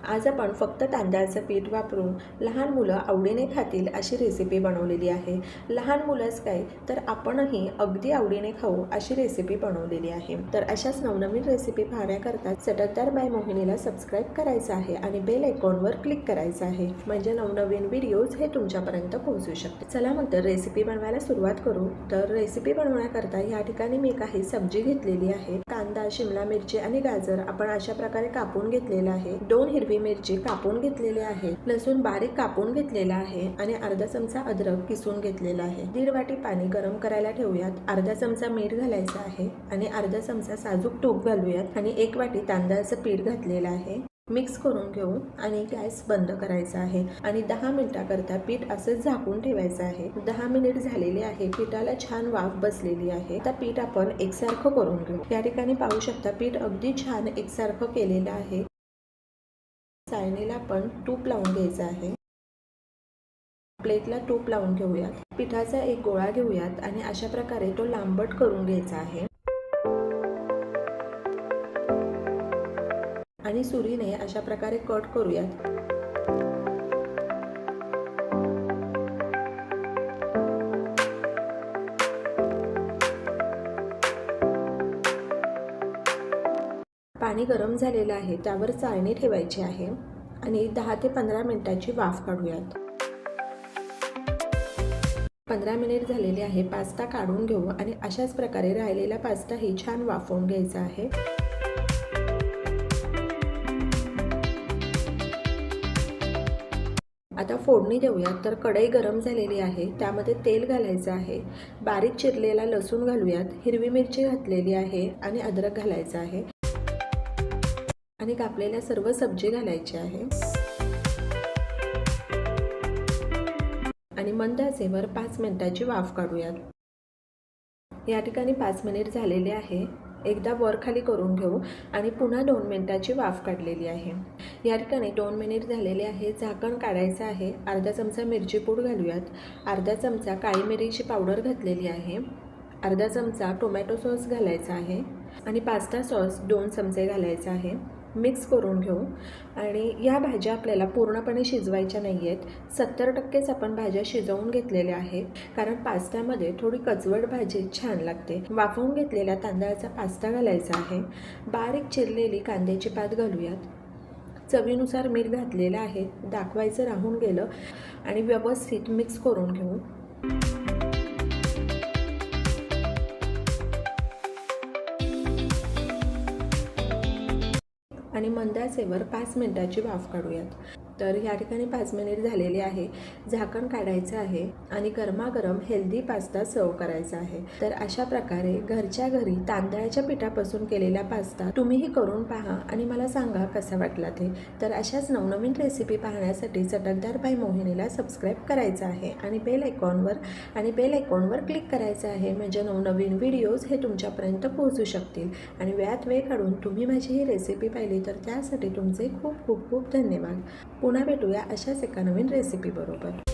आज आपण फक्त तांदळाचं पीठ वापरून लहान मुलं आवडीने खातील अशी रेसिपी बनवलेली आहे। लहान मुलंच काय तर आपणही अगदी आवडीने खाऊ अशी रेसिपी बनवलेली आहे। तर अशाच नवनवीन रेसिपी पाहण्याकरता चटकदार बाय मोहिनीला सबस्क्राईब करायचं आहे आणि बेल आयकॉनवर क्लिक करायचं आहे, म्हणजे नवनवीन व्हिडिओज हे तुमच्यापर्यंत पोहोचू शकते। चला मग तर रेसिपी बनवायला सुरुवात करू। तर रेसिपी बनवण्याकरता या ठिकाणी मी काही सब्जी घेतलेली आहे। कांदा, शिमला मिरची आणि गाजर आपण अशा प्रकारे कापून घेतलेला आहे। 2 हिरवी मिरची कापून घेतलेली आहे, लसूण बारीक कापून घेतलेला आहे आणि अर्धा चमचा अद्रक किसून घेतलेला आहे। 1.5 वाटी पाणी गरम करायला ठेवूयात। अर्धा चमचा मीठ घालायचं आहे आणि अर्धा चमचा साजूक तूप घालूयात आणि 1 वाटी तांदळाचं पीठ घातलेलं आहे। मिक्स करून घेऊ आणि गॅस बंद करायचा आहे आणि 10 मिनिटाकरता पीठ असंच झाकून ठेवायचं आहे। 10 मिनिट झालेले आहे, पिठाला छान वाफ बसलेली आहे। आता पीठ आपण एकसारखं करून घेऊ। या ठिकाणी पाहू शकता पीठ अगदी छान एकसारखं केलेलं आहे। चाळणीला आपण तूप लावून घ्यायचं आहे। प्लेटला तूप लावून घेऊयात। पिठाचा एक गोळा घेऊयात आणि अशा प्रकारे तो लांबट करून घ्यायचा आहे आणि सुरीने अशा प्रकारे कट करूयात। पाणी गरम झालेलं आहे, त्यावर चाळणी ठेवायची आहे आणि 10 ते 15 मिनिटाची वाफ काढूयात। 15 मिनिट झालेले आहे। पास्ता काढून घेऊ आणि अशाच प्रकारे राहिलेला पास्ताही छान वाफवून घ्यायचा आहे। आता फोडणी देऊयात। तर कढई गरम झालेली आहे, त्यामध्ये तेल घालायचं आहे। बारीक चिरलेला लसूण घालूयात, हिरवी मिरची घातलेली आहे आणि अद्रक घालायचं आहे आणि कापलेल्या सर्व सब्जी घालायची आहे आणि मंद आचेवर 5 मिनिटाची वाफ काढूयात। या ठिकाणी 5 मिनिट झालेले आहे। एकदा वर खाली करून घेऊ आणि पुन्हा 2 मिनिटाची वाफ काढलेली आहे। या ठिकाणी 2 मिनिट झालेले आहे, झाकण काढायचं आहे। अर्धा चमचा मिरची पूड घालूयात, अर्धा चमचा काळी मिरीची पावडर घातलेली आहे, अर्धा चमचा टोमॅटो सॉस घालायचा आहे आणि पास्ता सॉस 2 चमचे घालायचा आहे। मिक्स करून घेऊ आणि या भाज्या आपल्याला पूर्णपणे शिजवायच्या नाही आहेत। 70% आपण भाज्या शिजवून घेतलेल्या आहेत, कारण पास्त्यामध्ये थोडी कचवट भाजी छान लागते। वाफवून घेतलेल्या तांदळाचा पास्ता घालायचा आहे। बारीक चिरलेली कांद्याची पात घालूयात। चवीनुसार मीठ घातलेलं आहे, दाखवायचं राहून गेलं आणि व्यवस्थित मिक्स करून घेऊ आणि मंद आचेवर 5 मिनिटाची वाफ काढूयात। तर या ठिकाणी 5 मिनिट झालेले आहे, झाकण काढायचं आहे आणि गरमागरम हेल्दी पास्ता सर्व करायचा आहे। तर अशा प्रकारे घरच्या घरी तांदळाच्या पिठापासून केलेला पास्ता तुम्हीही करून पहा आणि मला सांगा कसा वाटला ते। तर अशाच नवनवीन रेसिपी पाहण्यासाठी चटकदार बाय मोहिनीला सबस्क्राईब करायचं आहे आणि बेल आयकॉनवर क्लिक करायचं आहे, म्हणजे नवनवीन व्हिडिओज हे तुमच्यापर्यंत पोहोचू शकतील आणि वेळात वेळ काढून तुम्ही माझी ही रेसिपी पाहिली तर त्यासाठी तुमचे खूप खूप खूप धन्यवाद। पुन्हा भेटूया अशाच एका नवीन रेसिपी बरोबर।